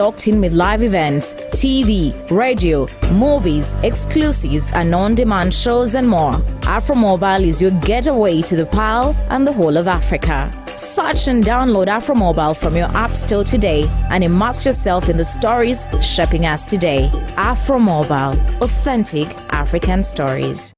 Locked in with live events, TV, radio, movies, exclusives and on-demand shows and more. Afromobile is your getaway to the Pearl and the whole of Africa. Search and download Afromobile from your app store today and immerse yourself in the stories shaping us today. Afromobile, authentic African stories.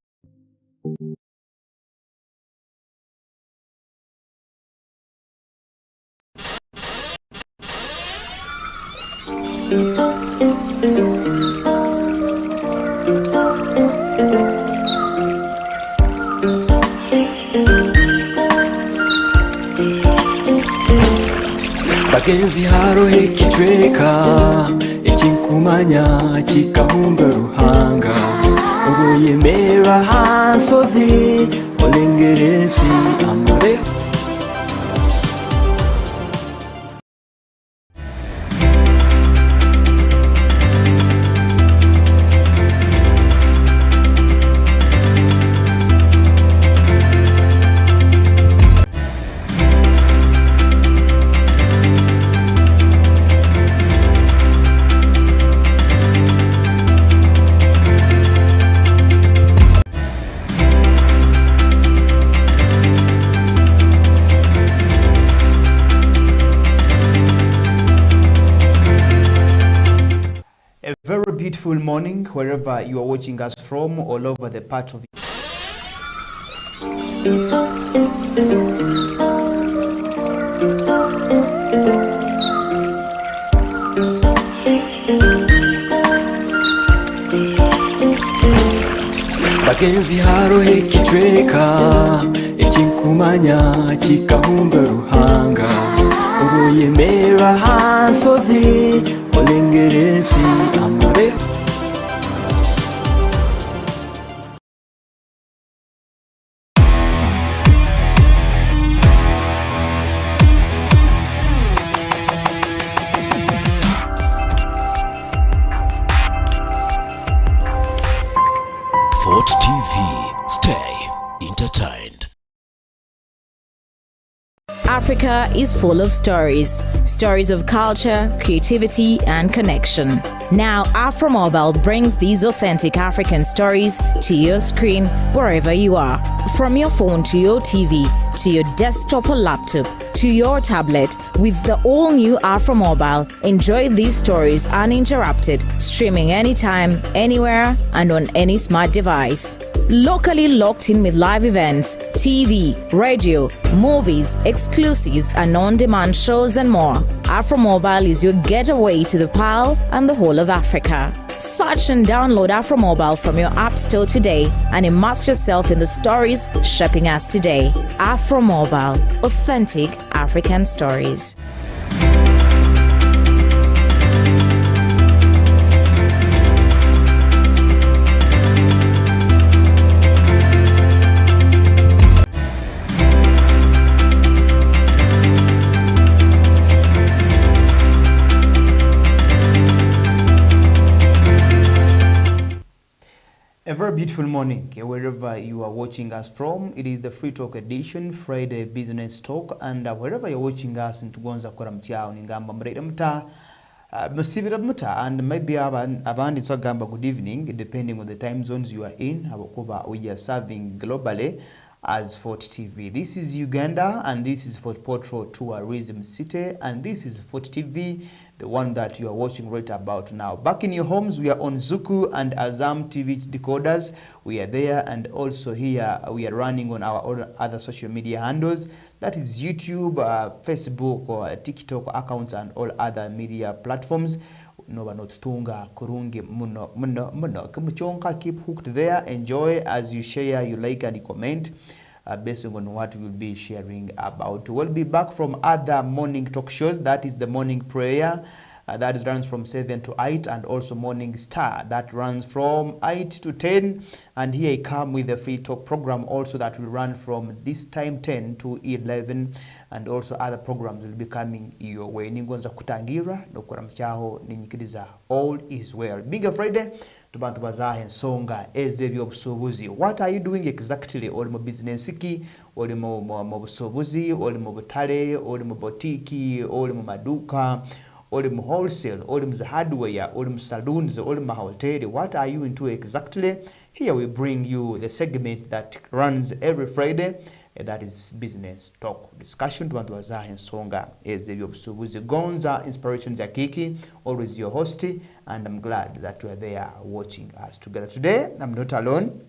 Bagenzi harohe kitweka ekinkumanya kikahumba ruhanga ubwo yemera hansozi olengeresi amore. Very beautiful morning wherever you are watching us from, all over the part of Bagenzi harohe kitweka ekinkumanya kikahumba ruhanga ubwo yemera hansozi olengeresi amore. Fort TV, stay entertained. Africa is full of stories. Stories of culture, creativity, and connection. Now, Afromobile brings these authentic African stories to your screen wherever you are. From your phone to your TV, to your desktop or laptop, to your tablet, with the all-new Afromobile, enjoy these stories uninterrupted, streaming anytime, anywhere, and on any smart device. Locally locked in with live events, TV, radio, movies, exclusives and on-demand shows and more. Afromobile is your getaway to the Pearl and the whole of Africa. Search and download Afromobile from your app store today and immerse yourself in the stories shaping us today. Afromobile, authentic African stories. A very beautiful morning wherever you are watching us from. It is the Free Talk edition, Friday Business Talk, and wherever you're watching us in Tugonza Kora Mchao, Ningamba Mreda Mta, Masibira Mta, and maybe Abandi Gamba good evening, depending on the time zones you are in. We are serving globally as Fort TV. This is Uganda, and this is Fort Portal Tourism City, and this is Fort TV, the one that you are watching right about now. Back in your homes, we are on Zuku and Azam TV decoders. We are there, and also here we are running on our other social media handles. That is YouTube, Facebook, or TikTok accounts, and all other media platforms. No, but not tunga kurungi muno kumuchonka. Keep hooked there. Enjoy as you share, you like, and you comment. Based on what we'll be sharing about. We'll be back from other morning talk shows. That is the morning prayer. That runs from 7 to 8, and also Morning Star that runs from 8 to 10. And here I come with the Free Talk program also that will run from this time 10 to 11, and also other programs will be coming your way. Ningonza kutangira nokora mchaho ninyikiriza all is well. Bigger Friday tubantu bazahe nsonga ezebyobusubuzi. What are you doing exactly? Oli mu business ki, oli mu busubuzi, oli mu butale, oli mu botiki, oli mu maduka, oli mu wholesale, oli mu hardware, oli mu saloons, oli mu hoteli. What are you into exactly? Here we bring you the segment that runs every Friday. That is business talk discussion. Tubantu bazaha ensonga ez'ebyobusuubuzi. Gonza Inspirations ya Kiki, always your host, and I'm glad that you are there watching us together. Today, I'm not alone.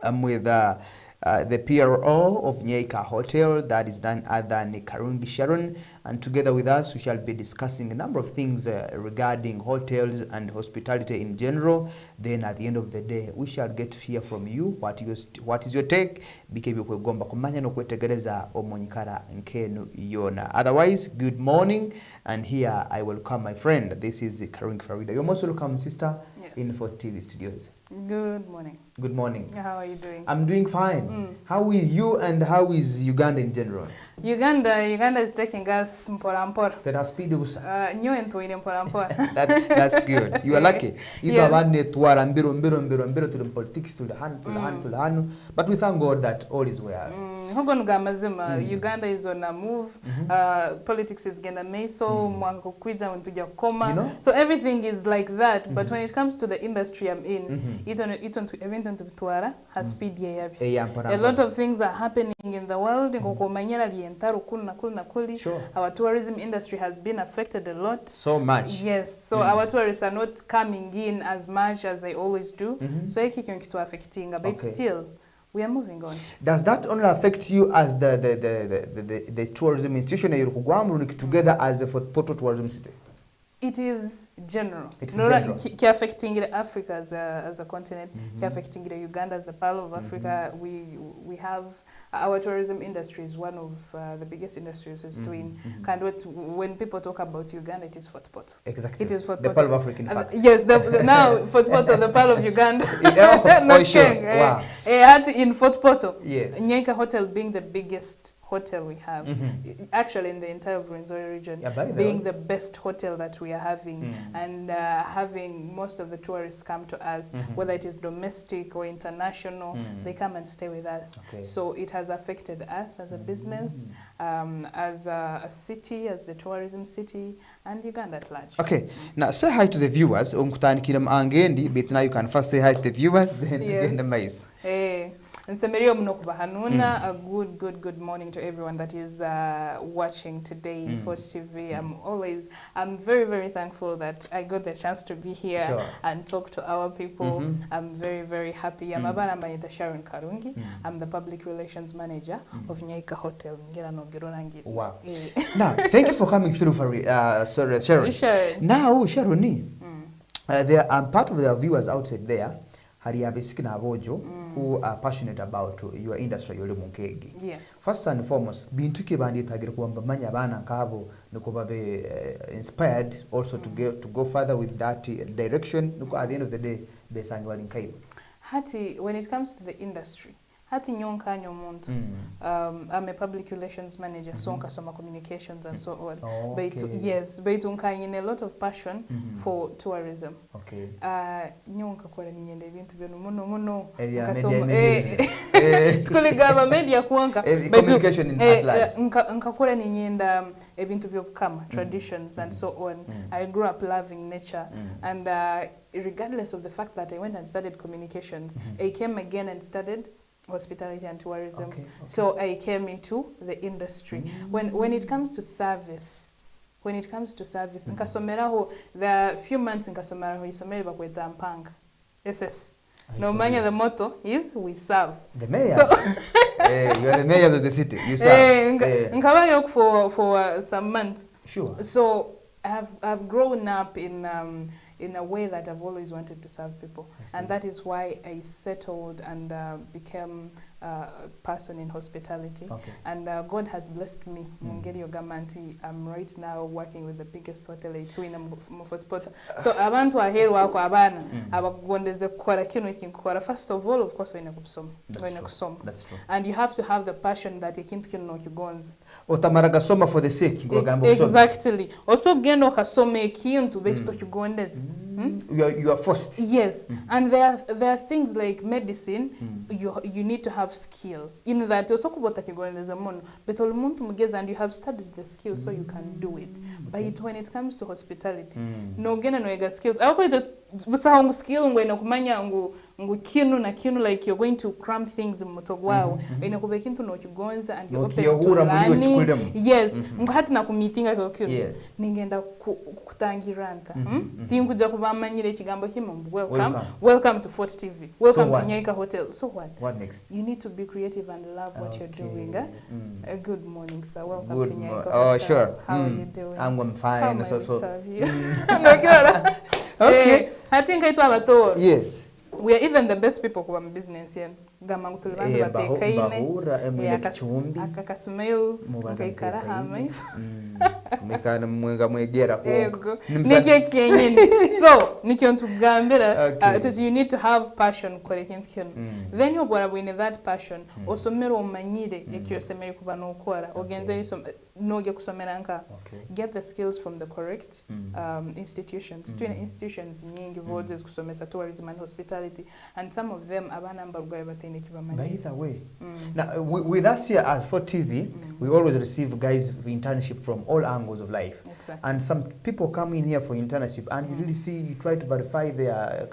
I'm with the PRO of Nyeika Hotel, that is none other than Karungi Sharon, and together with us we shall be discussing a number of things regarding hotels and hospitality in general. Then at the end of the day we shall get to hear from you what is your take bikebyo kwegomba kumanya no kwetegereza omonyikara nkenu yona. Otherwise, good morning, and here I welcome my friend. This is Karungi Farida. You're most welcome, sister. Yes. In Fort TV studios. Good morning. Good morning. How are you doing? I'm doing fine. How are you, and how is Uganda in general? Uganda is taking us mpora mpora. That speed ubusa. Nyo entwine mpora mpora. That's good. You are lucky. You Yes. abane twara mbiro to the politics to the hand. But we thank God that all is well. Hogo nugamazima. Uganda is on a move. Politics is genda meso mwango kwija untuja koma. You know? So everything is like that. But when it comes to the industry I'm in, event to twara has speed ye a lot of things are happening in the world. Sure. Our tourism industry has been affected a lot. So much. Yes, so our tourists are not coming in as much as they always do. So but still we are moving on. Does that only affect you as the tourism institution together as the Fort Portal tourism city? It is general. It's general. Affecting Africa as a continent, affecting Uganda as the Pearl of Africa. We have our tourism industry is one of the biggest industries is doing. When people talk about Uganda, it is Fort Portal. Exactly. It is Fort the Portal. Pearl of Africa, in fact. Yes, now Fort Portal, the Pearl of Uganda. For sure. Wow. In Fort Portal. Yes. Nyeika Hotel being the biggest hotel we have, actually in the entire Rwenzori region, being the best hotel that we are having, and having most of the tourists come to us, whether it is domestic or international, they come and stay with us. Okay. So it has affected us as a business, as a city, as the tourism city, and Uganda at large. Okay, now say hi to the viewers. But now you can first say hi to the viewers, then get the mice. Hey. And a good morning to everyone that is watching today Fort TV. I'm very thankful that I got the chance to be here and talk to our people. I'm very happy. I'm Sharon Karungi. I'm the public relations manager of Nyeika Hotel. Wow. Now, thank you for coming through, Sharon. Sure. Now, Sharon, there are part of the viewers outside there who are passionate about your industry. Yes. First and foremost, bintuke banditagira kuamba manya bana nkabo nuko be inspired also to go further with that direction. Nuko at the end of the day, besangwa nkaibo. Hati, when it comes to the industry, hati nyonka nyomuntu. I'm a public relations manager, so nkasoma communications and so on. Oh, but okay. yes, but in a lot of passion for tourism. Okay. Nyonka kwa ninyende bintu byo muno. Tukuligaba media kuanka. Communication in at large. Nkakora ninyenda ebintu byo kama traditions and so on. I grew up loving nature and regardless of the fact that I went and studied communications, I came again and studied hospitality and tourism. Okay. So I came into the industry. When it comes to service, nkasomeraho the few months nkasomeraho isomera bakweta mpanga. SS. No manya, the motto is we serve. The mayor. So you are the mayors of the city. You serve. Nkaba for some months. Sure. So I've grown up in a way that I've always wanted to serve people, and that is why I settled and became a person in hospitality. Okay. And God has blessed me. I'm right now working with the biggest hotel in Fort Portal. So abantu aheru wako abana abagondeze kukora kino ikinkora. First of all, of course, That's true. And you have to have the passion that ikintu kino kigonza. Otamaraga soma for the sake. Exactly. Also gendo kasome ikintu beto kigondeze. You are forced. Yes, and there are things like medicine. You need to have skill in that. Also, but and you have studied the skill, so you can do it. But when it comes to hospitality, no gena no ega skills. I call it busa skill ngwena kumanya ngu kinu na kinu, like you're going to cram things in mutogwao. Inakubeka into no kigonza and you open to learning. Yes, ngahati na kumitinga kwa kinu. Yes. Ningenda kutangiranta. Tinkuja kubamanyire kigambo kimwe. Welcome to Fort TV. Welcome to Nyaika Hotel. So what? What next? You need to be creative and love what you're doing. Good morning, sir. Welcome to Nyaika Hotel. Oh, sure. How are you doing? I'm fine. How So. Okay. I think I told you. Yes. We are even the best people who are in business here. Gamangu tulibandi batekaine. Bahura chumbi. Akakasmail. Mkaikara hamais. Mekana mwenga mwegera ko. Nike kenyeni. So, nikiontu gambira, you need to have passion kwa kintu. Then you bora wine that passion. Osomero omanyire yakyosemeri kuba no ukora. Ogenze noge kusomera nka. Get the skills from the correct institutions. Student institutions nyingi vodes kusomesa tourism and hospitality, and some of them abana mbarugwa batene kibamanya. By the way. Now with us here as for TV, we always receive guys for internship from all angles of life. Exactly. And some people come in here for internship and you really see, you try to verify their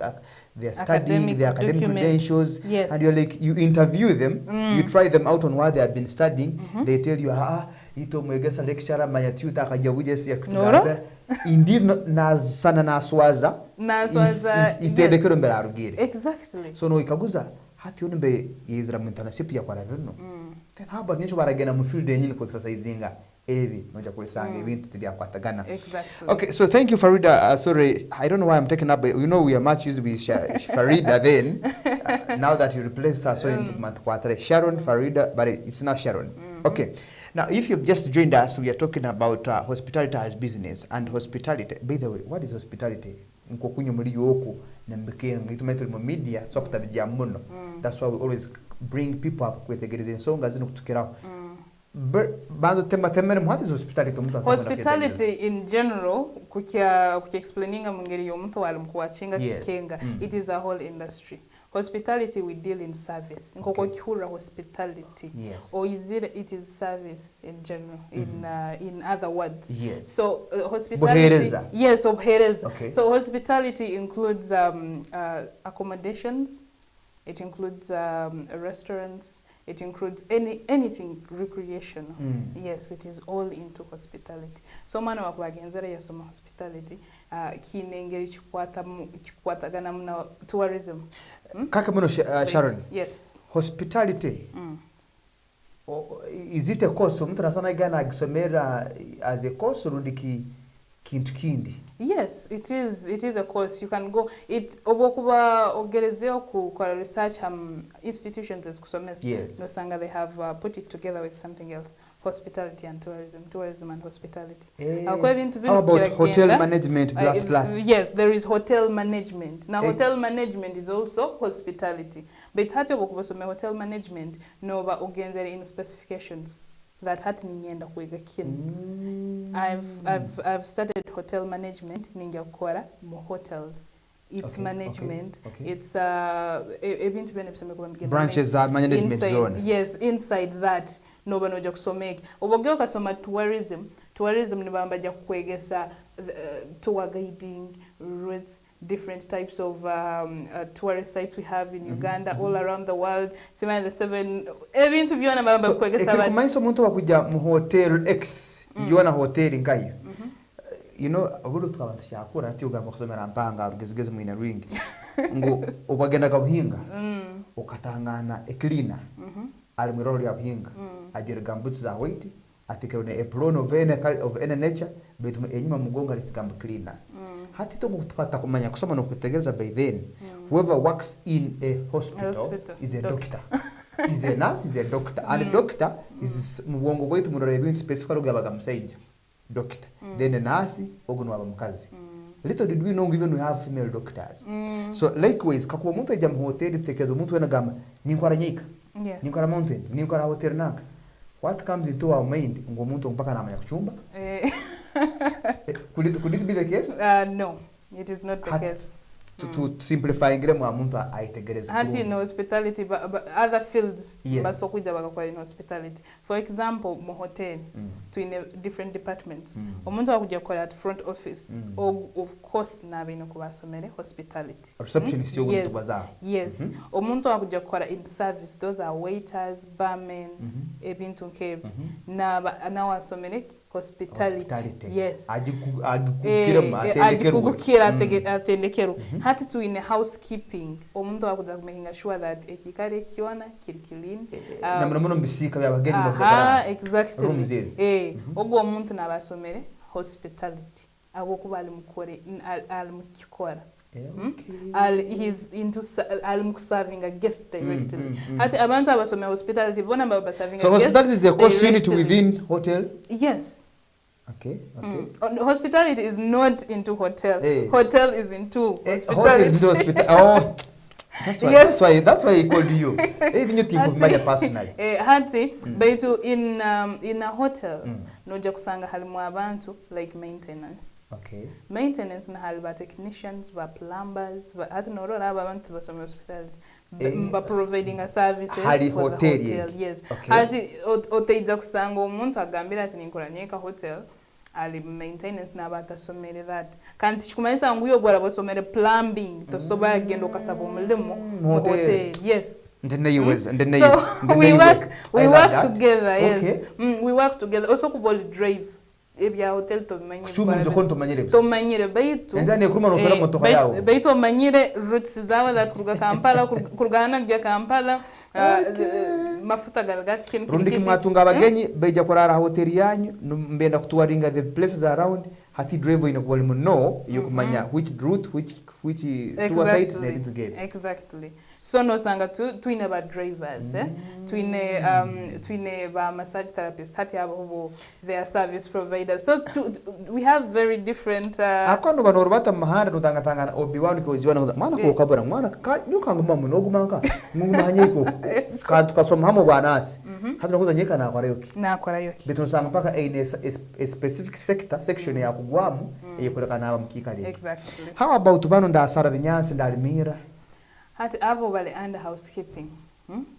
studying, their academic credentials, and you're like, you interview them, you try them out on what they have been studying, they tell you, ito mwegesa lecturer mayatiuta akajawuje siya kutuganda. Indeed, sana naswaza itedekero mbere arugire. Exactly. So no ikaguza hati unimbe yizira mu internship ya kwa ravino. Then haba nicho baragena mu field yenyine ku exercisinga ebi noja kwesanga ibintu tibyakwatagana. Exactly. Okay, so thank you Farida. Sorry, I don't know why I'm taking up, but you know we are much used with Farida then. Now that you replaced her, so into month quarter Sharon Farida, but it's now Sharon. Okay. Now, if you've just joined us, we are talking about hospitality as business and hospitality. By the way, what is hospitality? Media, that's why we always bring people up with the great song as what is hospitality? Hospitality in general, explaining it is a whole industry. Hospitality, we deal in service. Hospitality. Yes. Or it is service in general, in other words. Yes. So hospitality. Yes, okay. So hospitality includes accommodations. It includes restaurants. It includes anything recreational. Yes, it is all into hospitality. So mana wakwagenzera yasoma hospitality kinengeri chikwatagana muna tourism. Kaka muno Sharon. Yes. Hospitality. Is it a course? Mtu nasana igana agisomera as a course rundiki kintu kindi? Yes, it is a course. You can go obokuba ogerezeo ku kwa research institutions as kusomesa. Yes. No sanga they have put it together with something else. Hospitality and tourism and hospitality. How about hotel management plus? Yes, there is hotel management. Now hotel management is also hospitality. But hati obokuba hotel management no ba ogenzere in specifications that hati ninyenda kuiga kinu. I've studied hotel management ninja kora mo hotels. It's management. Okay. It's branches are management zone. Yes, inside that no banoja kusomeka. Obogeo kasoma tourism ni bamba ja kwegesa tour guiding routes, different types of tourist sites we have in Uganda, all around the world. Sima the 7 event byona bamba kwegesa bati. Kumaiso muntu wakuja mu hotel X yona hotel ngayo. You know, abulu twabantu cyakura ati ugamba kusomera mpanga rugezigeze mu ina ring. Ngo ubagenda kabuhinga. Ukatangana a cleaner. Ali mu role ya buhinga. Agera gambutsi za white atikero ne apron of any nature betu enyuma mugonga litigamba cleaner. Hati to gutwata kumanya kusoma no kutegereza by then. Whoever works in a hospital is a doctor. Is a nurse, is a doctor. And a doctor is mugongo wetu murore bintu specifically ugabaga musaija. Doctor. Then a nurse ogunwa bamukazi. Little did we know even we have female doctors. So likewise kakuwa muntu ajya mu hotel tekezo muntu wena gama ninkora nyika. Ninkora mountain, ninkora hotel naka. What comes into our mind ngo muntu mpaka namanya kuchumba? Could it be the case? No. It is not the case. To simplify ngire muntu aitegereza hati in hospitality but other fields basokuja bagakola in hospitality. For example mu hotel to in different departments omuntu akujja kola at front office of course nabino kubasomere hospitality receptionist yo muntu baza yes omuntu akujja kola in service, those are waiters, barmen, ebintu nkebyo na wasomere hospitality. Yes. Agikugukira atendekeru. Hati to in housekeeping. Omuntu akuza making sure that ekikale kiona kiri clean. Na muno mbisika byabageni bakora. Exactly. Ogwo omuntu nabasomere hospitality. Abo kuba ali mukikora. He's into serving a guest directly. Hati abantu abasomere hospitality bona baba serving a guest. So hospitality is a course unit within hotel? Yes. Okay. Hospitality is not into hotel. Hotel is into hospitality. Hotel is into hospital. Oh, that's why he called you. Even you think of money personally. Hati, but in a hotel, noja kusanga halimu abantu like maintenance. Okay. Maintenance na haliba technicians, ba plumbers, hati norora aba abantu basome hospitality. By providing a services for the hotel. Yes. Hati oteija kusanga omuntu agambira ati ninkoranyeka hotel. Ali maintenance na batasomere that kandi chikumanyisa nguyo bwara bosomere plumbing to soba agenda okasaba omulimo hotel. Yes. We work together. Yes. We work together. Also kuboli drive ebya hotel to manyire baitu enzane kuruma no fera moto yawo baitu manyire routes zawa that kuruga Kampala kurugana gya Kampala mafuta galagati kintu rundi kimwatunga abagenyi beja kurara hotel yanyu mbenda kutuwaringa the places around hati driver ino kubali no yokumanya which route which tour site need to get. Exactly. So no sanga tuine ba drivers tuine ba massage therapists hati abo their service providers. So we have very different akondo banorubata mahanda nutanga obiwanu ko jiwana mwana ko kabura mwana nyukanga mamu nogumanga ngumahanyiko ka tukasoma hamo bwanasi hati nakoza nyeka na akora yoki bitu sanga paka a specific section ya kugwamu eyekoleka naba mukikali. Exactly. How about bano ndasara binyansi ndalimira hati abo bali under housekeeping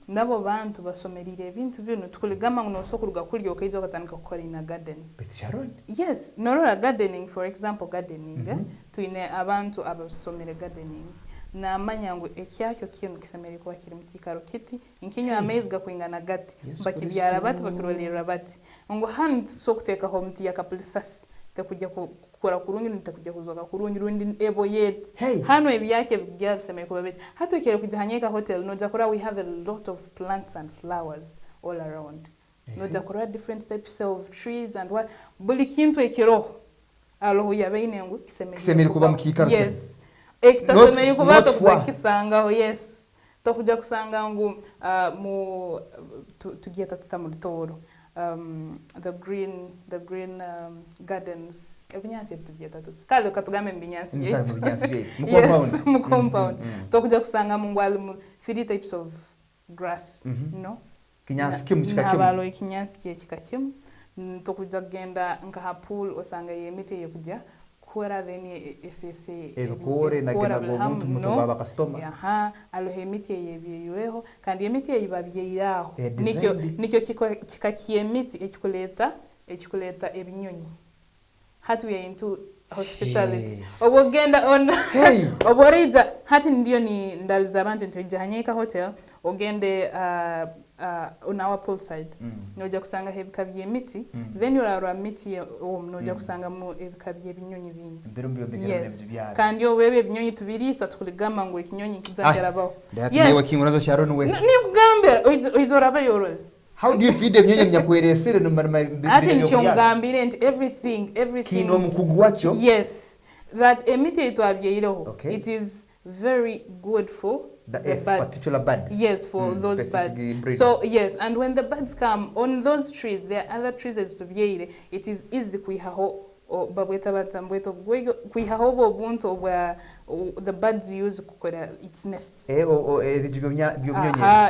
nabo bantu basomerire ebintu bino tukuligama ngo sokuruga kuri okaizo katandika gukora ina garden. Sharon? Yes, norora gardening, for example gardening tuine abantu abasomere gardening na manyango ekyakyo kintu kisemere kwa kiri mukikaro kiti inkinyo amazing gakwingana gati bakibyara bati bakirolera bati ngo hand sokuteka home ya kapulisas tekujja kukora kurungi nitakujja kuzoga kurungi rundi ebo yet hano ebyake byabisemere kuba beti hatokere kujahanyeka hotel no jakora we have a lot of plants and flowers all around no jakora different types of trees and what buli kintu ekiro alo yabeine ngo kisemere kuba mukikaro. Yes. Ekitasemere kuba tokujja yes tokujja kusanga ngo mu tugieta tutamulitoro the green gardens ebinyansi tugieta kale katugame mbinyansi byetu mu compound tokujja kusanga mu ngwali mu 3 types of grass no kinyansi kimu kikakimu nabalo ikinyansi kikakimu tokujja kugenda nka pool osanga yemite yekujja kora theni esese ebikore na kina go muntu baba customer alohe emiti yebyeyweho kandi emiti yibabyeiraho nikyo kikakiemiti ekikuleta ebinyonyi hati we into hospitality obogenda on oborija hati ndio ni ndaliza abantu ntujahanyeka hotel ogende on our poolside noja kusanga hebikabye emiti then yorara miti noja kusanga mu ebikabye binyonyi bingi. Yes. Kandi obebe ebinyonyi tubirisa tukuligamba ngo ekinyonyi kizajarabaho. Yes. Working unazo Sharon we. Ni kugambira oizoraba yorole. How do you feed ebinyonyi nyakweresere no marima ati nchongambire and everything kino mukugwacho. Yes, that emiti etwabyeiraho it is very good for the birds. Particular birds. Yes, for those birds. Breeds. So yes, and when the birds come on those trees, there are other trees as to be. It is easy kuihaho babweta batambweto kuihaho obuntu where the birds use kukora its nests.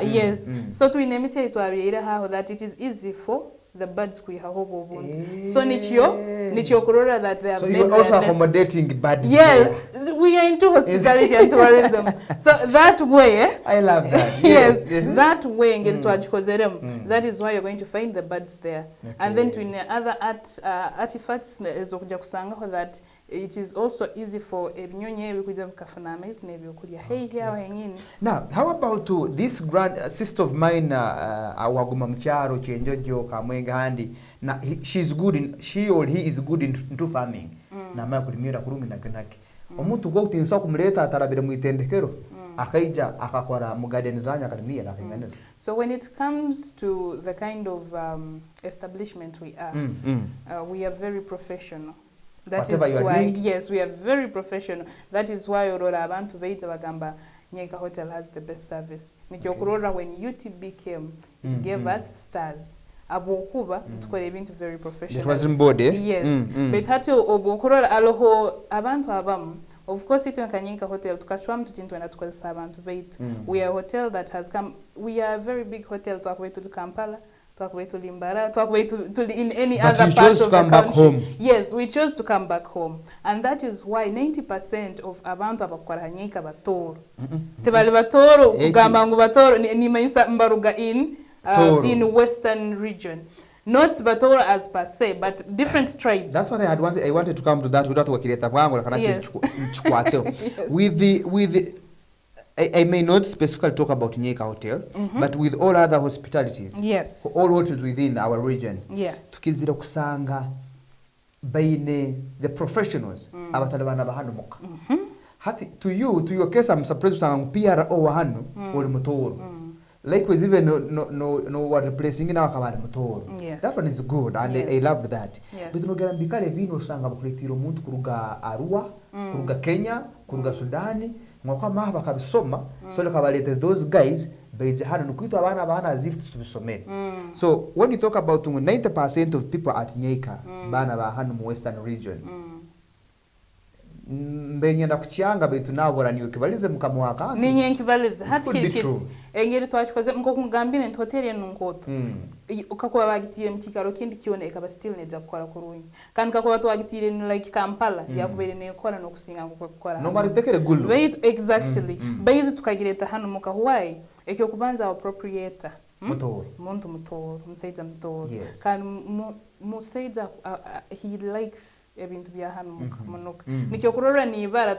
Yes. So to inemite to abiera how that it is easy for the birds kuihaho obuntu. So nicho kurora that they are. So you also accommodating birds. Yes, we are into hospitality and tourism. So that way, I love that. Yes, that way, that is why you're going to find the birds there. Okay. And then to other artifacts, that it is also easy for now, how about this grand sister of mine, Awaguma Mcharo, Chenjojo, Kamwenga Handi? Now, she or he is good into farming. Na maya kulimira kurumi na kenake. Omuntu go tinsa kumuleta atarabira mu itendekero. Akaija akakora mu garden zanya akalimira akinganeza. So when it comes to the kind of establishment we are, we are very professional. That is why, yes, we are very professional. That is why Aurora Abantu Veita Bagamba Nyeka Hotel has the best service. Nikyokurora, when UTB came, it gave us stars. Abokuba tukore ibintu very professional. It was in body. Yes. But hati obokurora aloho abantu abamu. Of course, it Kanyika Hotel tukachwa mtutintu na tukozesa abantu Veita. We are a hotel that has come. We are a very big hotel. Tukwetu to Kampala. Talk to Limbara, talk to in any but other part of the country. But you chose to come back home. Yes, we chose to come back home. And that is why 90% of abantu abakwaranyika batoro. Tebali batoro, kugambangu batoro, ni maisa mbaruga in western region. Not batoro as per se, but different tribes. That's what I wanted to come to that without wakileta kwangu la kanaki mchukwateo. With the I may not specifically talk about Nyeka Hotel, but with all other hospitalities, yes, all hotels within our region, yes, tukizira kusanga baine the professionals abatalabana bahanu muka. Hati to your case, I'm surprised kusanga PRO wahanu uri mutoro. Likewise, even no what replacing in our kabari mutoro. Yes. That one is good, and yes, I loved that. Yes. But no garambikale vino usanga bakuletiro muntu kuruga Arua, kuruga Kenya, kuruga Sudani. Mwaka maha bakabisoma so lekabalete those guys beje hano nukuito abana as if tubisomere. So when you talk about 90% of people at Nyeka bana ba hano mu western region, mbenye ndakuchanga betu nabora niyo kibalize mukamuhaka ninye nkibalize hati kiti engeri twachikoze mko kungambire ntoteri enunkoto ukakuba bagitire mukikaro kindi kione ekaba still neja gukora kurunyi kandi kakuba twagitire like Kampala yakubere ne yokora no kusinga gukora no maritekere gulu wait exactly base tukagireta hano muka Hawaii ekyo kubanza appropriator muntu mutoro musaija mutoro kandi musaija he likes ebintu bya hano muka nikyo kurora ni ibara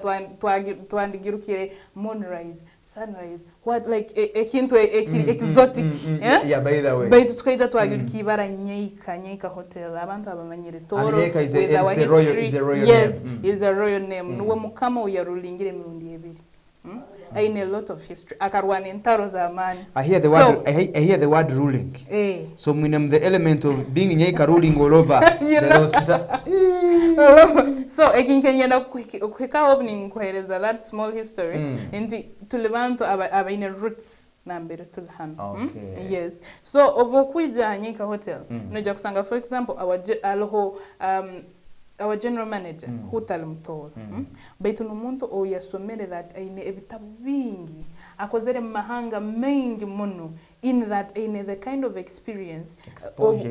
twandigirukire moonrise sunrise what like ekintu exotic yeah by the way but tukaita twagirukira ibara Nyeka Hotel abantu abamanyire toro is a royal yes name. Is a royal name nuwe mukama uyarulingire mirundi ebiri in a lot of history. I hear the word. I hear the word ruling. So meaning the element of being Nyeka ruling all over the hospital. So I can quick opening kueleza that small history. Inti tulibantu abaine roots nambere tulhan. Okay. Yes. So obokuja Nyeka Hotel. Noja kusanga for example our general manager hutali mtoro baitu numuntu oyasomere that aine ebitabu bingi akozere mahanga mengi muno in that in the kind of experience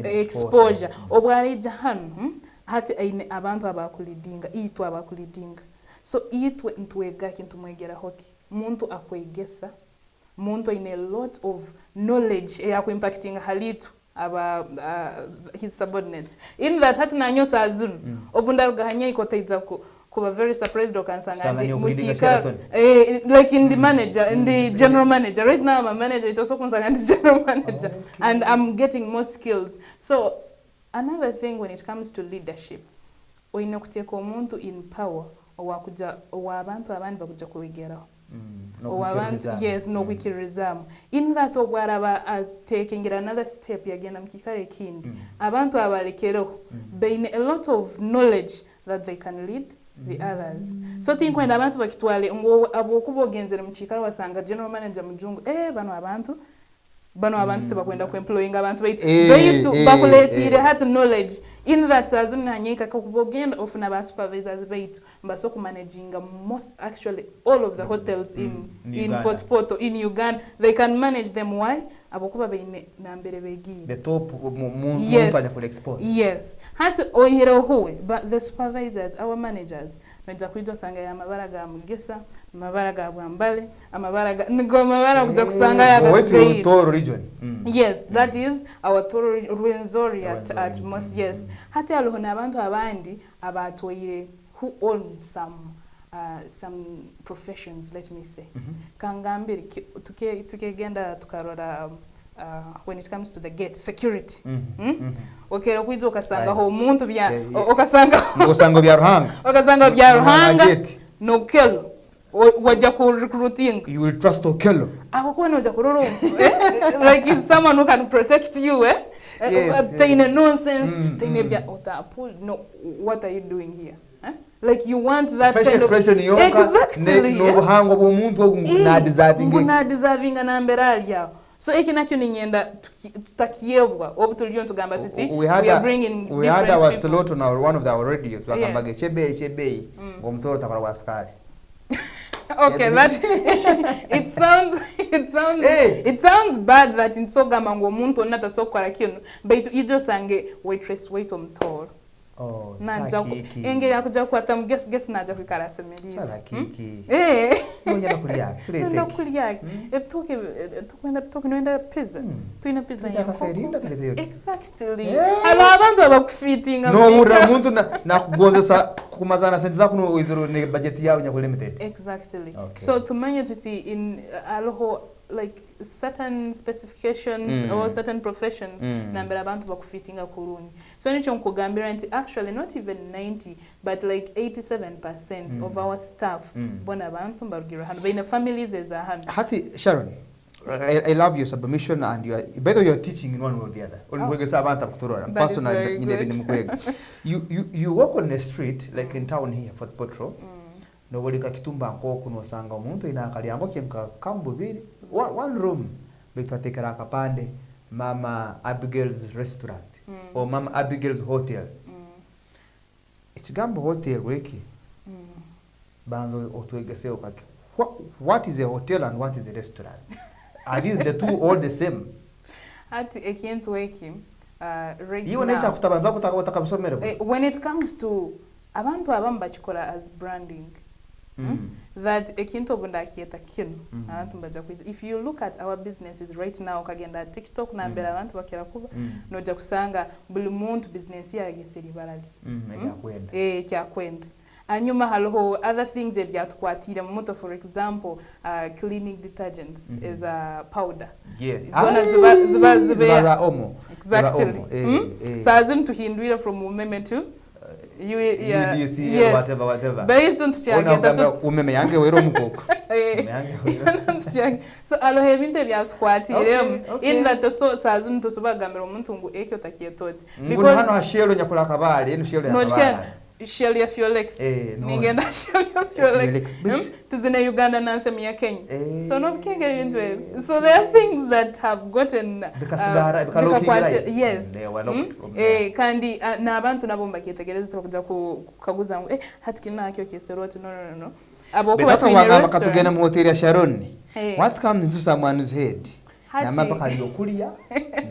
exposure obwareja hanu hati aine abantu abakulidinga so itwe ntwega kintu mwegera hoki muntu akwegesa muntu ine a lot of knowledge yakuimpacting halitu his subordinates in that hati nanyo sazun obundaruga hanya ikotaiza kuba very surprised okansanga mukika like in the manager in the general manager right now I'm a manager it also kunsanga the general manager and I'm getting more skills. So another thing when it comes to leadership oyina kuteka omuntu in power owakuja owabantu abandi bakuja kuwigeraho yes, no wikirizamu. In that obwaraba taking another step yagenda mkikare kindi. Abantu abalekero beine a lot of knowledge that they can lead the others. So think when abantu bakitwale ngo abokubo genzere mkikare wasanga general manager mujungu bano abantu tebakwenda ku employing abantu baitu bakuletire hat knowledge in that sazuna Nyeka kokubogenda ofuna ba supervisors baitu mbaso ku managing most actually all of the hotels in Fort Portal in Uganda they can manage them. Why? Abokuba beine nambere begi the top muntu for export. Yes, has oyero huwe but the supervisors our managers nojja kuija osanga ya amabara ga Mugisa, amabara ga Bwambale, amabara kuja kusanga ya Gasigayiro. Toro region. Yes, that is our Toro Rwenzori at most, yes. Hati aliho n'abantu abandi abatwaire who own some professions, let me say. Kangambiri tukegenda tukarora when it comes to the gate security. Okay, kuizo okasanga ho omuntu bya okasanga bya Ruhanga. Okasanga bya Ruhanga no kelo wajja ku recruiting. You will trust Okello. Akoko no wajja kuroro like is someone who can protect you taine nonsense taine bya otapull. No, what are you doing here? Like you want that fresh kind expression of exactly no buhango bw'omuntu na deserving na mberalia. So ekinakyo ninyenda tutakiyebwa obutulyo tugamba tuti we are bringing we had our slot on one of our radios bagamba chebe ngomtoro takala waskari. Okay, that it sounds bad that in sogama ngomuntu nata sokora kino but you just sange waitress wait omtoro. Oh, naja engeri akuja kwata guess naja kwikara semerire. Chala kiki. Mwenye kulia. Nenda kulia. Tukwenda noenda pizza. Tuina pizza yako. Exactly. Abantu abakufitinga. No ura muntu na kugonza kumazana senti zako no izuru ne budget yawe nyako limited. Exactly. So tumanye tuti in aloho like certain specifications or certain professions nambera abantu bakufitinga kuruni. So nicho nkugambira nti actually not even 90 but like 87% of our staff bona abantu mbarugira hano baina families eza hano. Hati Sharon, I love your submission and you are better you are teaching in one way or the other. Olwege sabanta kutorora personal you walk on the street like in town here for petrol. Nobody kakitumba nkoko nosanga omuntu ina kalyango kyenka kambubiri one room bitwatekera akapande Mama Abigail's restaurant or Mama Abigail's hotel. Ikigambo hotel weki banzo otwegeseo kake. What is a hotel and what is a restaurant? Are these the two all the same? Ati ekintu weki right now. Necha kutabanza kutakabusomera. When it comes to abantu abamba chikola as branding. That ekinto bunda kieta kino abantu mbaja kwiza. If you look at our businesses right now kagenda TikTok na mbera abantu bakira kuba noja kusanga buli muntu business yage seri barali kyakwenda anyuma haloho other things ebyatukwatira mumoto for example cleaning detergents is a powder ziba omo exactly sazim tuhindwira from umeme to yes. whatever. Umeme yange wero mukoko. So alohe binte byatwatirem in that so sazim to subagamira omuntu ngo ekyo takiyetoti because hano hashelo nyakula kabali eno shelo yakabali shell ya Fiolex ningenda shell ya Fiolex tuzine Uganda na anthem ya Kenya so no kenge into so there are things that have gotten yes kandi na abantu nabo mbakitegereza tukuja kukaguza hatikina akyo kesero no abokuba bakatugena mu hotel ya Sharon what comes into someone's head nyama bakali okulia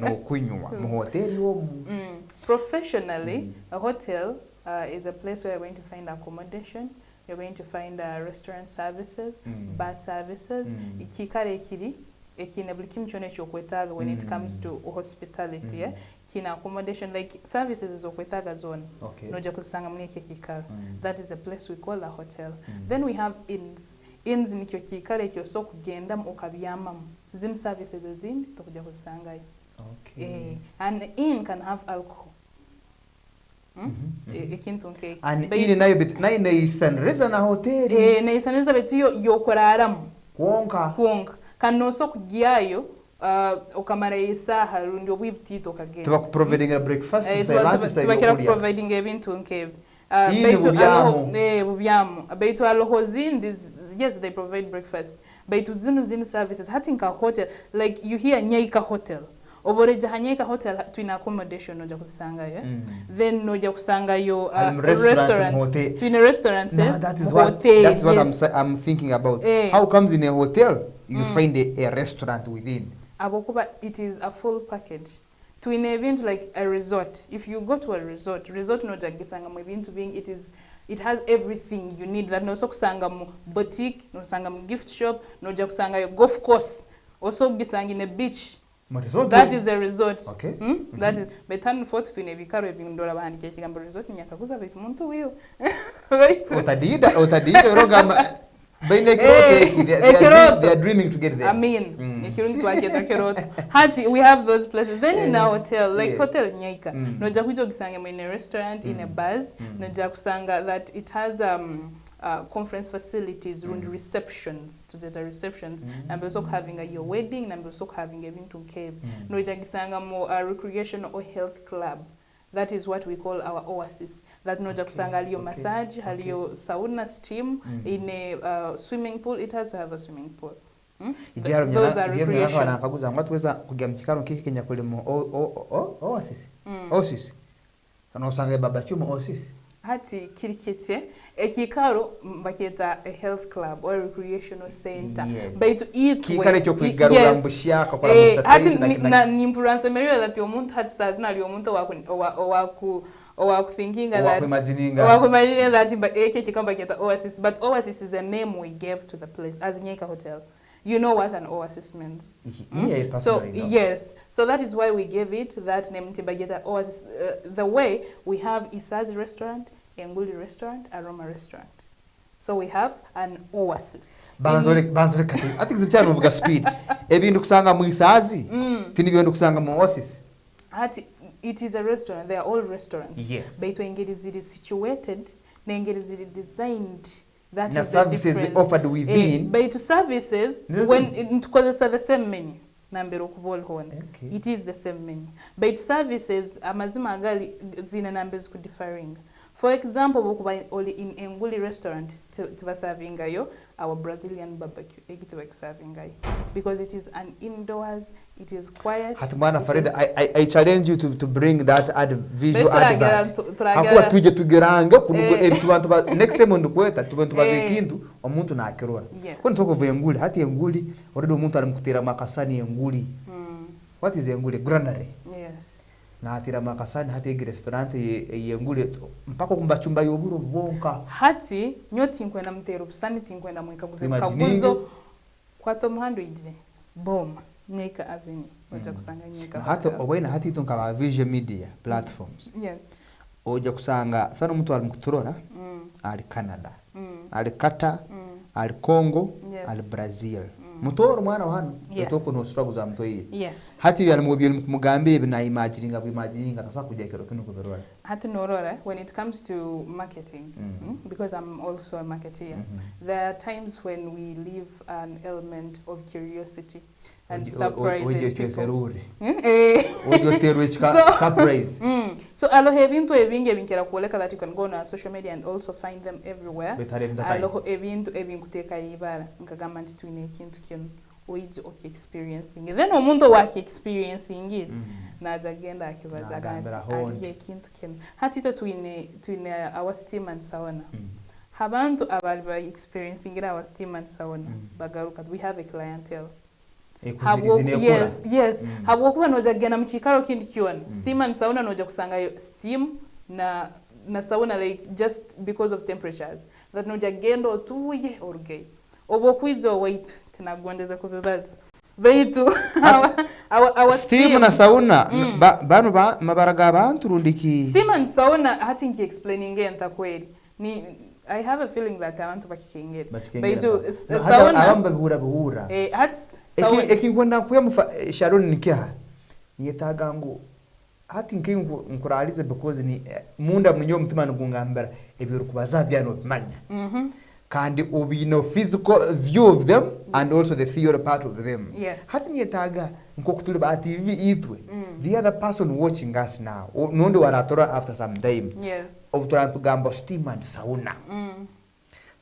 no kunywa mu hotel yo professionally a hotel is a place where you're going to find accommodation, you're going to find restaurant services, bar services, ikikare ekiri ekine buli kimwe kyone kyokwetaga when it comes to hospitality kina accommodation like services ezokwetaga zone noja kusanga mune kikikara that is a place we call a hotel. Then we have inns nikyo kikare kyo so kugenda okabyama zim services ezindi tokuja kusanga an inn can have alcohol. And in nayo bit nayo isanreza na hotel na isanreza betu yokoraramu kwonka kanoso kugiyayo okamara isaha rundi obwibitito kagenda tuba providing a breakfast tuba providing ebintu nkebe bubyamo betu alohozindi yes they provide breakfast betu zinu services hatinka hotel like you hear Nyaika hotel oboreja hanyeka hotel twina accommodation noja kusanga then noja kusanga yo restaurants twina restaurants that's what I'm thinking about how comes in a hotel you find a restaurant within abokuba it is a full package twina event like a resort. If you go to a resort noja gisanga mu event being it it has everything you need. That no kusanga mu boutique, no kusanga mu gift shop, no kusanga yo golf course, also gisanga in a beach. That is a resort. Okay. That is betanu forth to nebikaro ebindola bahandike kigambo resort nyakakuza beti muntu wiyo. Right. Otadida rogama they are dreaming to get there. I mean, we have those places. Then in our hotel, like Hotel Nyaika, noja kujo gisanga in a restaurant, in a bars, noja kusanga that it has conference facilities, receptions, to the receptions, and also having your wedding, and also having a Vintu Cave. Noja gisanga more recreational or health club. That is what we call our oasis. That noja kusanga haliyo massage, haliyo sauna, steam, in a swimming pool. It has to have a swimming pool. Those are recreations. Oasis. Anosanga baba chuma oasis. Hati kirikete ekikaro baketa a health club or a recreational center. Yes. But to eat kikare cyo kwigarura mbushaka kwa hati ni impuranse merio that yomuntu hati sazi na yomuntu thinking that imagining that but eke kikamba keta Oasis, but Oasis is a name we gave to the place as Nyaika Hotel. You know what an oasis means. Yeah, so yes, so that is why we gave it that name, Tibageta Oasis. The way we have Isazi restaurant, Enguli restaurant, Aroma restaurant. So we have an oasis. Banzole kati. I think it's a of speed. Ebindu kusanga mu Isazi, tini bindu kusanga mu Oasis. It is a restaurant. They are all restaurants. Yes. But when it is situated, then it is designed. That the is services the offered within. But to services, when because it's the same menu. Okay. It is the same menu. But services, amazima agali zina numbers could differing. For example, only in Enguli restaurant, to serving our Brazilian barbecue, serving because it is an indoors, it is quiet. Hatmana Farida, I challenge you to bring that visual advert. Hakuwa tuje tugeranga kunugo next time ondukweta tubantubaze kintu omuntu nakirora. When talk of Enguli, hati Enguli already omuntu alimukutira makasani Enguli. What is Enguli? Granary. Yes. Na atira makasani hati restaurant Enguli mpaka kumbachumba yoburo bonka. Hati nyoti nkwenda mtero busani tinkwenda mwikaguze kabuzo kwa tomuhando idize. Boma. Nyaika Avenue. Oja kusanga Nyaika. Hata obwena hati tunkaba visual media platforms. Yes. Oja kusanga sana mtu alimukuturora ali Canada. Ali Qatar, ali Congo, ali Brazil. Mutoro mwana wanu yatoko no struggle za mtoyi. Yes. Hati yali mobile mugambe na imagininga tasa kujya kero kino kuberwa. Hati norora when it comes to marketing because I'm also a marketeer. There are times when we leave an element of curiosity and surprise people. Surprise. So alohe ebintu ebinge ebinkera kuoleka that you can go on social media and also find them everywhere. Aloho ebintu ebinkuteka ibara nkagamba nti twine ekintu kino oije experiencing. Then omuntu waki experiencing it naza genda akibaza kandi ekintu kino. Hatito twine our steam and sauna. Habantu abali experiencing our steam and sauna bagaruka. We have a clientele. Yes. Habo kuba noja gena mchikaro kindi kiona. Steam and sauna noja kusanga steam na sauna like just because of temperatures. That noja gendo tuye or gay. Obo kwizo wait tinagondeza kubebaza. Beitu our steam na sauna banu mabaraga abantu rundiki. Steam and sauna hati nki explaining enta kweli. I have a feeling that I want to bakikengera. Beitu sauna abamba buhura. Hats ekinkwenda kuya Sharon nikiha niyetaga ngo hati nkingu nkuralize because ni munda munyo mtima ngungambara ebiro kubaza byano manya kandi obino physical view of them and also the theory part of them. Yes. Hati niyetaga nko kutuli ba TV itwe the other person watching us now nondo waratora after some time. Yes. Obuturantu gambo steam and sauna.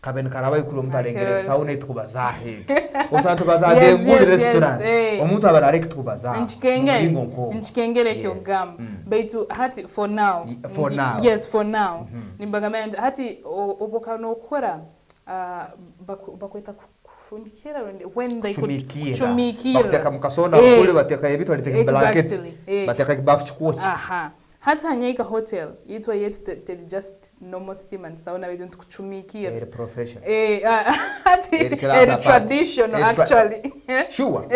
Kaben karabaye kuri umparengere sauna itukubazahe utantu bazaje nguli restaurant omuntu abarareke tukubaza nchikengere cyo gam baitu hati for now yes for now nimbagamende hati obokano okora bakweta kufundikira when they chumikira bateka mukasona kule bateka ebito bateka blanket bateka kibafu chikuochi hata Nyaika hotel itwa yet just normal steam and sauna we don't kuchumikira professional traditional actually sure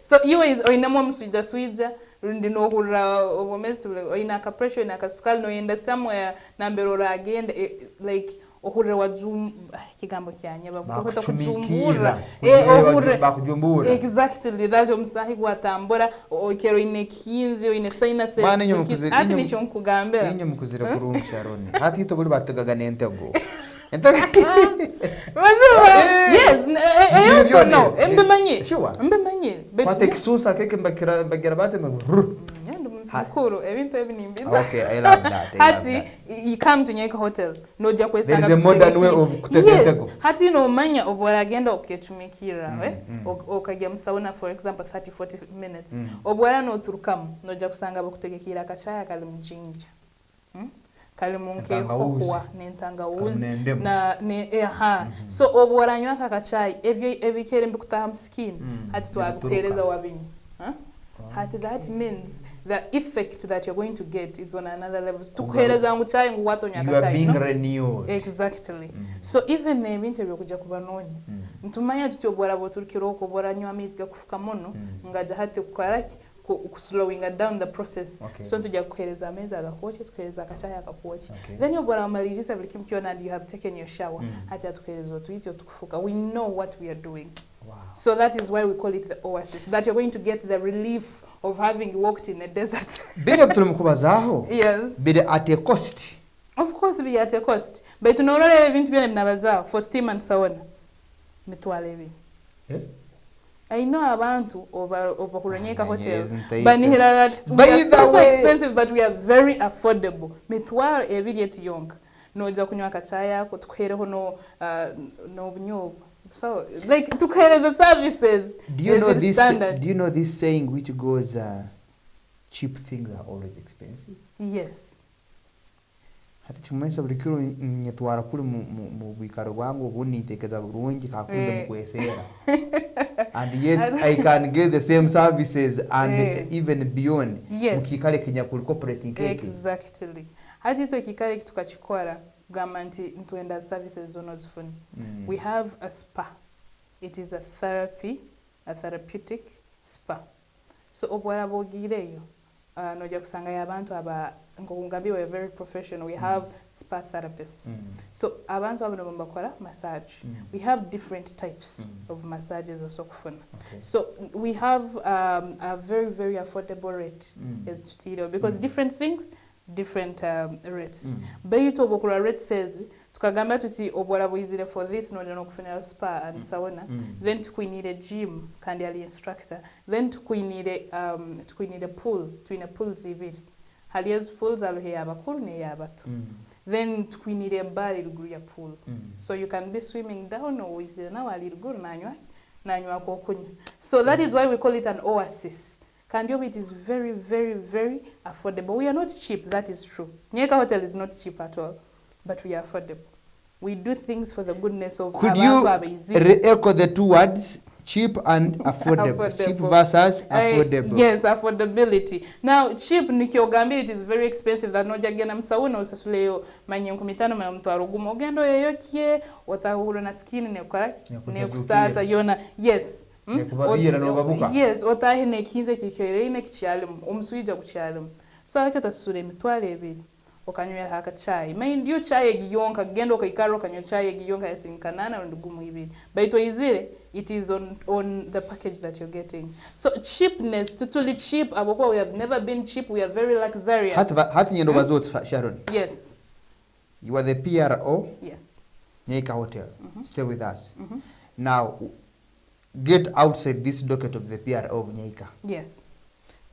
so you is oinamwa mswija ndino hura obomest oina ka pressure ina ka sukali no yenda somewhere nambero agenda like ohure wajum kigambo kyanye bakota kujumbura ohure bakujumbura exactly that omsahi gwatambura okero ine kinzi ine sinus ati nicho nkugambera inyo mukuzira kurumsha roni hati ito buli batagaga nentego yes so no mbemanye bate kisusa keke mbakira bate mukuru ebintu ebinimbi okay I love that hati you come to Nyaika hotel noja kwesanga there is a modern way of kutetego hati no manya obora agenda okechumikira okajya musauna for example 30-40 minutes obora no turukam noja kusanga bakutegekira kachaya kali mjinja kali munke kokwa nentangawuzi na ne so oboranywa kakachai ebikere mbikutaha skin hati twabukereza wabinyi hati that means the effect that you're going to get is on another level. Tukuhereza ngu chai ngu wato nyaka chai. You are being renewed. Exactly. So even ne interview kuja kubanonyi. Ntumanya tutyo bora boturikiroko bora nywa miziga kufuka mono ngaja hati kukaraki slowing down the process. So tujya kuhereza meza agakoche tukuhereza kachaya akakoche. Then you bora malirisa bilikimkiona and you have taken your shower. Hati tukuhereza tuityo tukufuka. We know what we are doing. Wow. So that is why we call it the oasis. That you're going to get the relief of having walked in a desert. Bide tulumukubazaho. Yes. Bide at a cost. Of course be at a cost. But tunaolole ebintu byone mnabazaho for steam and sauna. Mitwale ebi. I know abantu over Nyaika hotel. Banihira that we are so expensive but we are very affordable. Mitwale ebi yet young. Noja kunywa kachaya ko tukuhereho no bunyobo. So, like, to carry the services. Do you know this? Standard. Do you know this saying which goes, cheap things are always expensive? Yes. Hati chumesa bulikiro nyetwara kuri mu bikaro bwangu buni tekeza burungi kakunde mukwesera. And yet I can get the same services and even beyond. Yes. Mukikale Kenya kuri corporate nkeke. Exactly. Hati to kikale tukachikora. Gamanti ntuenda services zonos fun. We have a spa. It is a therapeutic spa. So obwara bogireyo noja kusanga yabantu aba ngokungabi we are very professional. We have spa therapists. So abantu abo bakora massage. We have different types of massages also kufuna. So we have a very very affordable rate as to because different things different rates. Beito bokura rate says tukagamba tuti obora boizire for this no kufuna spa and sauna. Then tukuinire a gym kandi ali instructor. Then tukuinire a pool, tuina pools ibiri. Halias pools aluhe abakuru ne yabatu. Then tukuinire a bar iluguru ya pool. So you can be swimming down or wizire na wali iluguru nanywa kokunya. So that is why we call it an oasis. Kandiobi, it is very, very, very affordable. We are not cheap, that is true. Nyaika hotel is not cheap at all, but we are affordable. We do things for the goodness of could you echo the two words, cheap and affordable? Cheap versus affordable. Yes, affordability. Now, cheap nikiogambi, it is very expensive. That no jagena msauna usasuleyo manyenkumitano mtwaro gumo ogendo yoyokie otahuro na skin ne kusasa yona. Yes. Yes, otahe nekinze kikere ine kichalimu omuswija kuchalimu. So akata sure mitwale ebiri okanywera haka chai. Mind you chai egiyonka gendo kaikaro kanyo chai egiyonka yasinkanana ndugumu ibiri. But it is on the package that you're getting. So cheapness, totally cheap. Aboko, we have never been cheap. We are very luxurious. Hati nyendo bazot Sharon. Yes. You are the PRO. Yes. Nyaika Hotel. Stay with us. Now, get outside this docket of the PRO of Nyaika. Yes.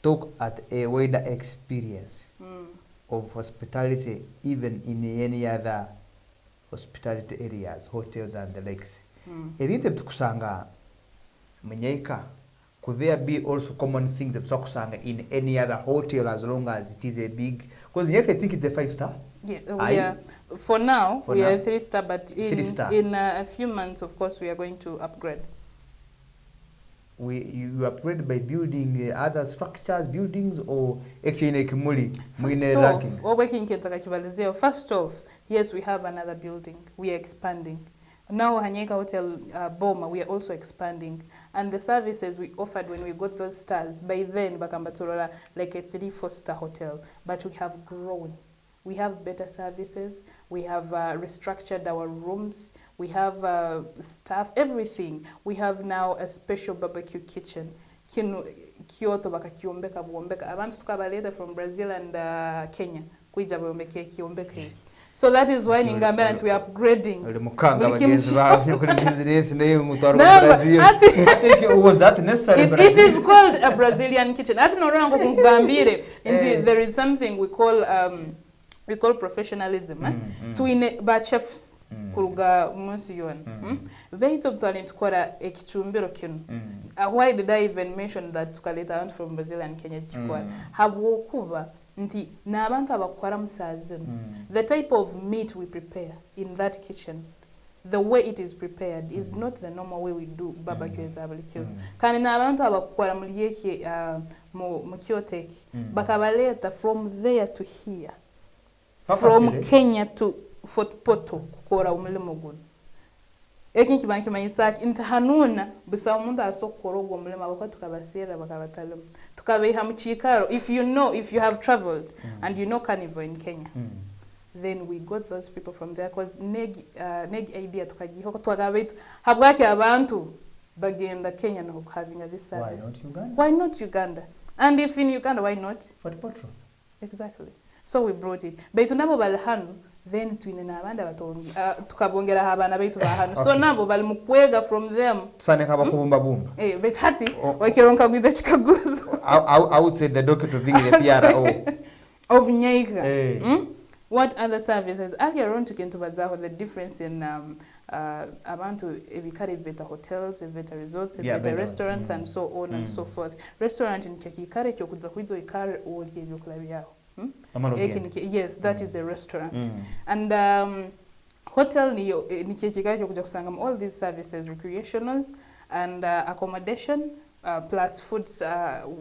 Talk at a wider experience of hospitality, even in any other hospitality areas, hotels and the likes. Ebintu tukusanga Nyaika, could there be also common things that tukusanga in any other hotel as long as it is a big? Because Nyaika, I think it's a 5-star. Yeah, for now we are 3-star, but in a few months, of course, we are going to upgrade. you upgrade by building other structures, buildings, or actually First off, yes, we have another building. We are expanding. Now Hanyeka Hotel Boma, we are also expanding. And the services we offered when we got those stars, by then Bakambatorola like a 3-4 star hotel. But we have grown. We have better services. We have restructured our rooms. We have staff, everything. We have now a special barbecue kitchen. Kyoto bakakiombeka buombeka. Abantu tukabaleta from Brazil and Kenya. Kuija buombeke kiombeka. So that is why Ningambia that we are upgrading. Was that necessary? It is called a Brazilian kitchen. There is something we call professionalism. But chefs kuruga umunsi yona. Veito butwali tukora ekichumbiro kino. Why did I even mention that tukaleta out from Brazil and Kenya chikora? Habwokuba nti nabantu abakwara musazino. The type of meat we prepare in that kitchen, the way it is prepared is not the normal way we do barbecue as abalikyo. Kani nabantu abakwara muliyeki mu kyoteki bakabaleta from there to here. From Kenya to Fort Poto kukora umulimo guno. Eki nkibanki manyisaki intahanuna busa umuntu asokora ogwo mulimo abako tukabasera bakabatalema. Tukabeha mu chikaro. If you have traveled and you know Carnival in Kenya. Then we got those people from there because neg idea tukagiho twagabetu habwake abantu bagenda Kenya no having this service. Why not Uganda? And if in Uganda, why not Fort Poto? Exactly. So we brought it. Baitu nabo balhanu then twine nabanda batongi tukabongera habana baitu bahanu. So nabo balimukwega from them. Sane kaba kubumba bumba. Bet hati wakironka gwida chikaguzo. I would say the doctor to think the PRO of Nyaika. What other services? Earlier on to Kentubazaho, the difference in abantu ebikari better hotels, better resorts, better restaurants, and so on and so forth. Restaurant in Kekikare kyokuza kwizo ikare oje byokulabyaho. Yes, that is a restaurant. And hotel ni Kekikare kyokuza kusanga all these services, recreational and accommodation. Plus foods,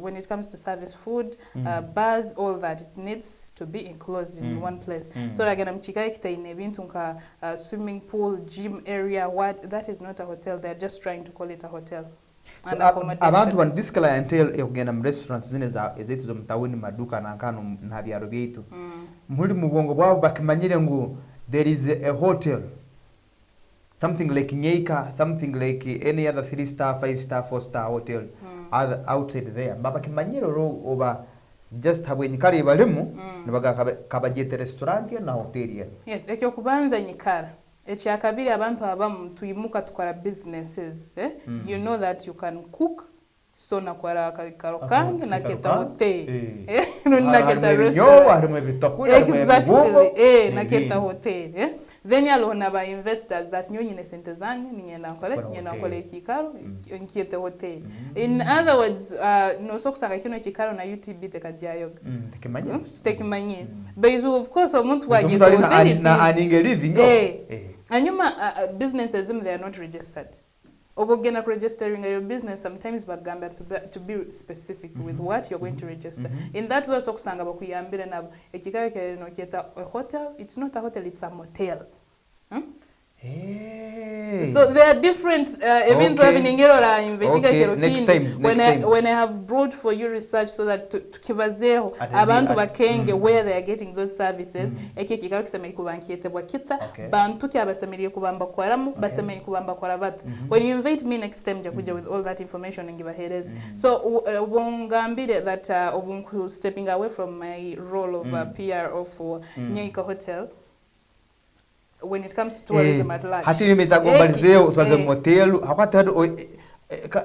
when it comes to service food, bars, all that, it needs to be enclosed in one place. So like swimming pool, gym area, that is not a hotel. They're just trying to call it a hotel. So abantu when this clientele yogenda mu restaurants zine za ezeti zo mtawini maduka na nkano na byaro byetu. Muri mu bwongo bwabo bakimanyire ngo there is a hotel. Something like Nyaika, something like any other 3-star, 5-star, 4-star hotel outside there. Baba kimanyiro ro over just habwe nyikari balimu nibaga kabajete restaurant na hotel. Yes, ekyo kubanza nyikara. Ekyakabiri abantu abamu tuyimuka tukora businesses, you know that you can cook. So nakwara karokange na keta hotel. Na keta restaurant. Exactly. Na keta hotel. Then yalona ba investors that nyo nyine sente zange nyenda nkole kikaro nkiete hotel. In other words, no sokusanga kino kikaro na UTB tekajayo. Tekimanye. But of course omuntu wagize hotel na aninge living. Anyuma businesses they are not registered. Obogena registering your business sometimes bagamba to be specific with what you're going to register. In that way sokusanga bakuyambira nabo ekikaro ke no kieta a hotel, it's not a hotel, it's a motel. So there are different events next time when I have brought for you research so that tukibazeho abantu bakenge where they are getting those services eke kikaro kisemeri kubankiete bwakita bantu kyabasemeri kubamba kwaramu basemeri kubamba kwaravata. When you invite me next time jakuja with all that information and give a headers. So ubongambire that ubunku stepping away from my role of PR for Nyaika Hotel. When it comes to tourism at large. Hati nimetagombalizeo twaze motel hakwata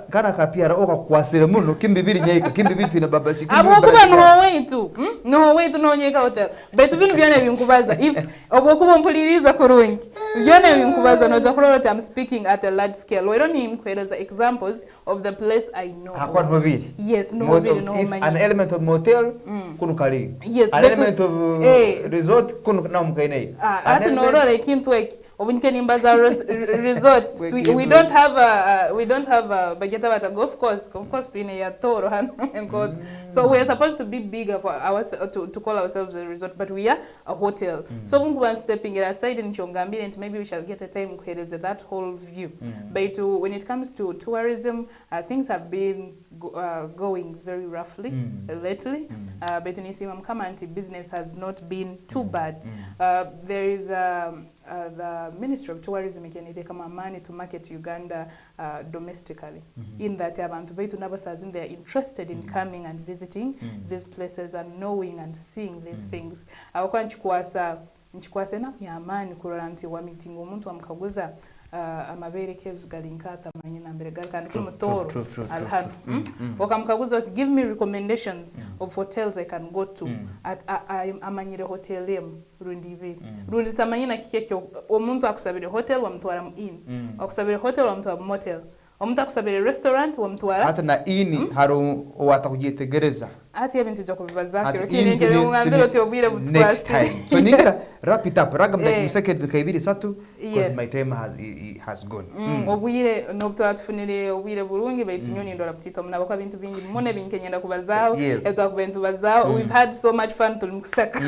kana kapiara oka kwasire muno kimbibiri Nyaika kimbibiri twina babachi abokuba no way to no Nyaika Hotel betu binu byane byunkubaza if obokuba mpuliriza kurungi byane byunkubaza no zakurota I'm speaking at a large scale. We don't need kweleza examples of the place I know. Hakwa novili. Yes, novili no many. An element of motel kunu kali. Yes, an element of resort kunu na mkainei. Ati no role kintu eki Obunkenimba resorts. We don't have a Bajeta Bata golf course. Of course, we need a Toro and God. So we are supposed to be bigger for to call ourselves a resort, but we are a hotel. So when stepping aside in Chongambi, and maybe we shall get a time to that whole view. But when it comes to tourism, things have been going very roughly lately. But in Isimam Kamanti, business has not been too bad. There is the Ministry of Tourism can take money to market Uganda domestically. In that they are interested in coming and visiting these places and knowing and seeing these things. Nchikwasa na yamani kurora nti wa meeting omuntu amkaguza amabere caves galinkata manyina mbere galkandi kumutoro alhan wakamkaguza give me recommendations of hotels I can go to at amanyire hotel em rundive rundi tamanyina kikekyo omuntu akusabire hotel wamtwara mu inn akusabire hotel wamtwara mu motel omuntu akusabire restaurant wamtwara hata na inn haro watakujetegereza ati ebintu byo kubibaza kiro kinengere umwambiro tyobwire butwara next time so ningira wrap it up ragam like musekeje kaibiri satu because my time has gone obwire no butatufunire obwire burungi baitu nyoni ndora butito mnabo kwa bintu bingi mune binkenyenda kubazaho ezo kubentu bazaho we've had so much fun to mkusaka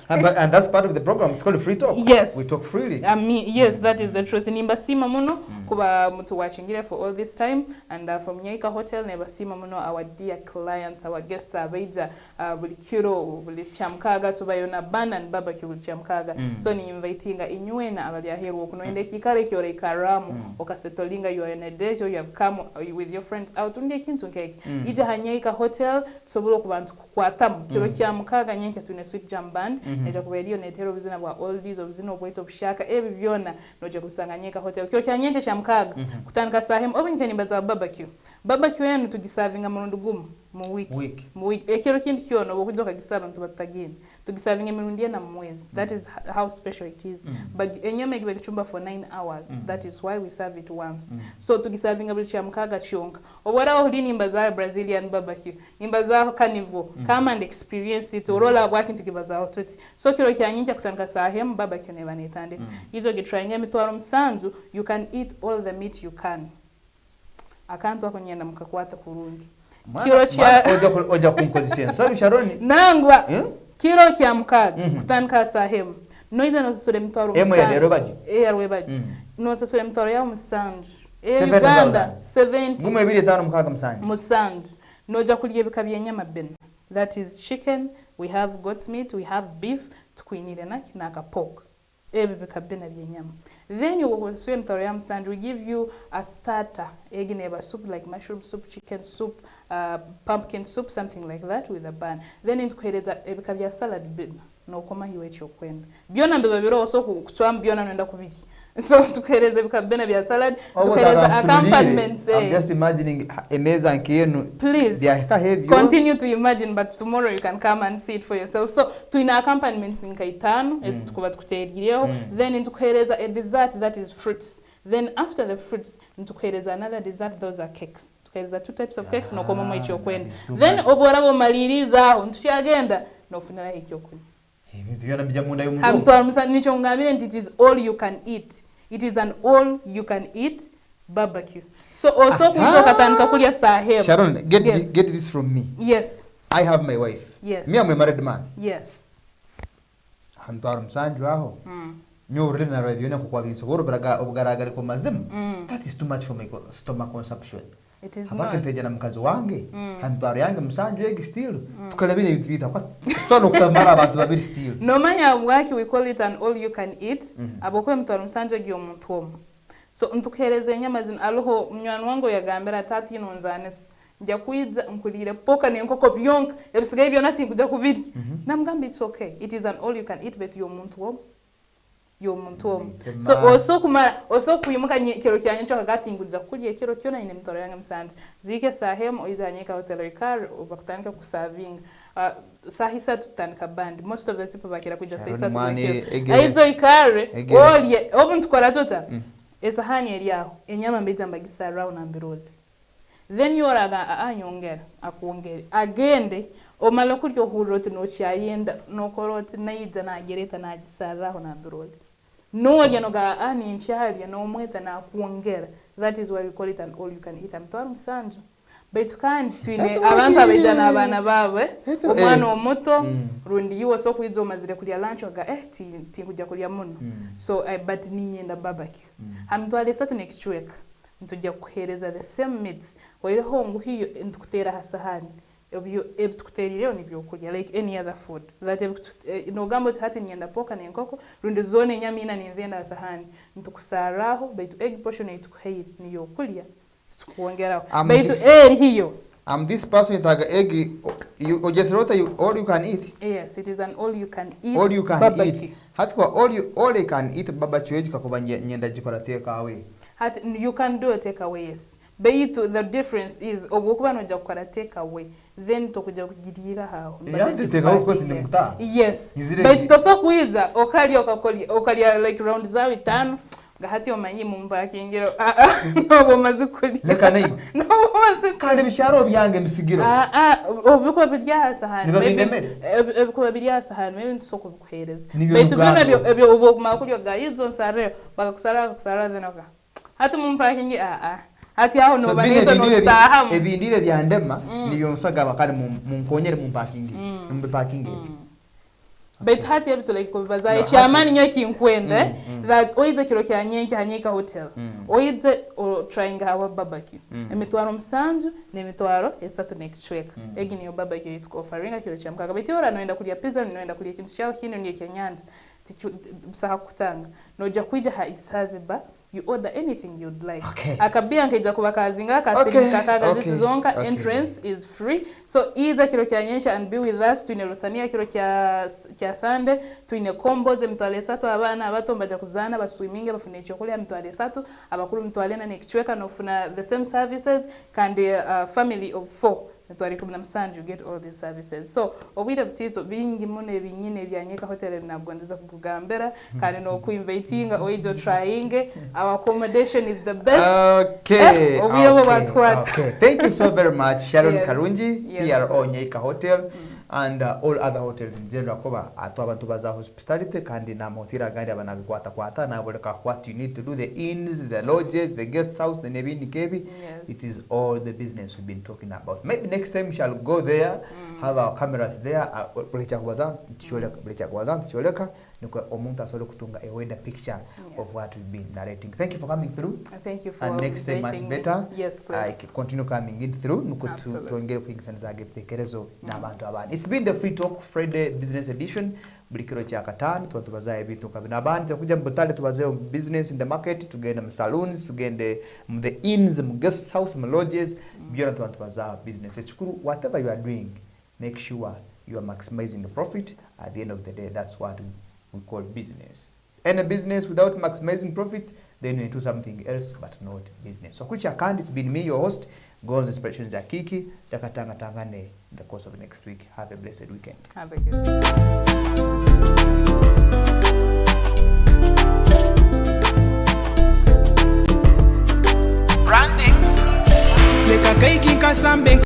and that's part of the program. It's called Free Talk. Yes, we talk freely. Yes, that is the truth. Nimbasima muno kuba mutu watchingire for all this time, and from Nyaika Hotel nebasima muno our dear clients, our guests abeja bulikiro bulichamkaga tubayona ban and barbecue bulichamkaga. So ni invitinga inyuena abali aheru kuno ende kikare kyore karamu okasetolinga you are on a date or you have come with your friends out unde kintu cake. Ija Nyaika Hotel sobulo kubantu kwatamu kiro kyamkaga nyenke tune sweet jam band eja kuberio netero bizina bwa oldies obuzina obweto bushaka ebi byona noje kusanga Nyaika Hotel kiro kyanyenche kyamkaga kutandika sahem obunyikani baza barbecue yanu tugisavinga murundi gumu mu week ekiro kindi kyono bokujoka gisaba ntu batagini tugisavinga mirundi na mwezi. That is how special it is. But enyama gibe kichumba for 9 hours. That is why we serve it once. So tugisavinga buli kyamkaga chionka obora ohuli nimba za Brazilian barbecue nimba za carnival come and experience it orola working tugibaza hototi. So kiro kyanyinja kutandika sahem barbecue ne banetande izo gitryinga mitwaro msanzu you can eat all the meat you can. Akantu akonyenda mukakwata kurungi kiro kya oja kunkozisia sabi Sharoni nangwa kiro kya mkaga kutandika sahem noiza no sore mitwaro msanzu ya derobaji yarwebaji no sore mitwaro ya msanzu Uganda 70 mume 25 mkaga msanzu noja kulye bikabye nyama ben. That is chicken, we have goat's meat, we have beef, tukwinire na pork. Ebe bikabena byenyama. Then you will swim to yam sand. We give you a starter, egg neba soup like mushroom soup, chicken soup, pumpkin soup, something like that with a bun. Then into kweleza ebikabya salad bin. No koma hiwe chokwenda. Byona mbebabiro so kutwam byona nenda kubiki. So tukereza bikabena bya salad, tukereza accompaniments. I'm just imagining emeza nkiyenu. Please continue to imagine, but tomorrow you can come and see it for yourself. So tuina accompaniments nkaitano ezi tukuba tukutegireo. Then intukereza a dessert that is fruits. Then after the fruits intukereza another dessert, those are cakes. Tukereza 2 types of cakes no koma mwicho kwenda. Then oborabo maliriza aho ntushagenda no funira ekyokunya. It is all you can eat. It is an all you can eat barbecue. So also Sharon, get this from me. Yes. I have my wife. Yes. Me, I'm a married man. Yes. That is too much for my stomach consumption. It is not. It no manya waki we call it an all you can eat. Abokwe mtwaro msanje gyo mutwomo. So ntukereze nyama zin aloho mnywano wangu yagambira 30 nonzanes. Nja kuiza nkulire poka ne nkoko byonka ebisigaye byo nothing kuja kubiri. Namgambi it's okay. It is an all you can eat but yo muntu wo. So also kuyimuka kero kyanye cyo hagati nguza kulye kero cyona ine mtoro yanga msande. Zike sahem oizanye ka hotel ikar obakutanika ku serving. Sahisa tutanika band. Most of the people bakira kuja sahisa tukwe. Aizo ikare olye obuntu kora tota. Esahani eliaho enyama mbeza mbagisa round and roll. Then you are anyongera akuongera agende omalokulyo hurote no cyayenda no korote nayiza na gereta na gisaraho na roll. no yanoga ani nchali no mweta na kuongera. That is why we call it an all you can eat. Amtwaro musanju. But kandi twine abantu abejana abana bawe omwana omuto rundi yiwo so kwizo mazire kulya lunch oga ti kujja kulya muno. So but ninyenda barbecue. Amtwale satu next week ntujja kuhereza the same meats waire hongu hiyo ntukutera hasahani. Ebitukuterire nibyo kulya like any other food that no gambo hati nyenda poka ne nkoko rundi zone nyamina ninzenda hasahani ntukusaraho but egg portion itukuheri niyo kulya tukuongera but hiyo this person itaga egg you just wrote you all you can eat. Yes, it is an all you can eat. All you can eat. Hati kwa all you can eat barbecue eji kakuba nyenda jikora take away. Hati you can do a take away, yes. But the difference is obukuba no jakora take away then tokuja kugirira haho. Yeah, the take away of course ni muta. Yes. But toso kuiza okalia like round zawi 5 gahati omanyi mumba kingiro no mazukuli leka nayo no mazukuli kandi bisharo byange misigiro obiko bidya sahani obiko bidya sahani maybe ntosoko bikuhereza betu bino ebyo obokuma kulyo gayizo nsare bakakusara zenoka hati mumba kingi hati aho no banito no tahamu ebindire byandema niyo nsaga bakali munkonyere mu parking mu parking. But hati yabitu like kubaza chiamani nyoki nkwende that oize kiro kya nyenki hanyika hotel oize o trying our barbecue emitwaro musanju ne emitwaro esatu next week egi niyo barbecue it offering kiro kya mkaga beti ora noenda kulya pizza noenda kulya kintu chao hino ndiye kenyanza bisaha kutanga noja kuija ha isaziba you order anything you'd like. Akabia nkeja kuba kazinga kasinga kaga zitu zonka entrance is free. So either kiro kya nyensha and be with us tuine rusania kiro kya Sunday tuine combos mtwale satu abana abato mbaja kuzana baswiminge bafune chokole mtwale satu abakuru mtwale na nekichweka no funa the same services kandi family of 4 Twari kumna msanju you get all these services. So obwira butito bingi mune binyine byanyeka hotel nabwondeza kugambera kandi no kuinvitinga oizo trying our accommodation is the best. Okay. Okay. Thank you so very much Sharon Karungi PRO Nyeka Hotel and all other hotels in general koba atu abantu baza hospitality kandi na motira gandi abanabikwata na boleka what you need to do, the inns, the lodges, the guest house, the nebini kebi. It is all the business we've been talking about. Maybe next time we shall go there, have our cameras there, nuko omuntu asole kutunga a wider picture of what we've been narrating. Thank you for coming through. Thank you for and next time much better. Yes, please. I continue coming in through nuko tuongere kuingiza gebitekerezo n'abantu abandi. It's been the Free Talk Friday Business Edition. Bulikiro cha katani tubazaye bitu kabina abandi tukuja mbutale tubazaye business in the market, tugenda mu saloons, tugende mu the inns, mu guest house, mu lodges, byona tubazaye business. Ekikuru whatever you are doing, make sure you are maximizing the profit. At the end of the day, that's what we call business. And a business without maximizing profits, then you do something else but not business. So kucha kandi, it's been me, your host, Gonzo Inspirations Jakiki, Takatanga Tangane, in the course of next week. Have a blessed weekend. Have a good Branding.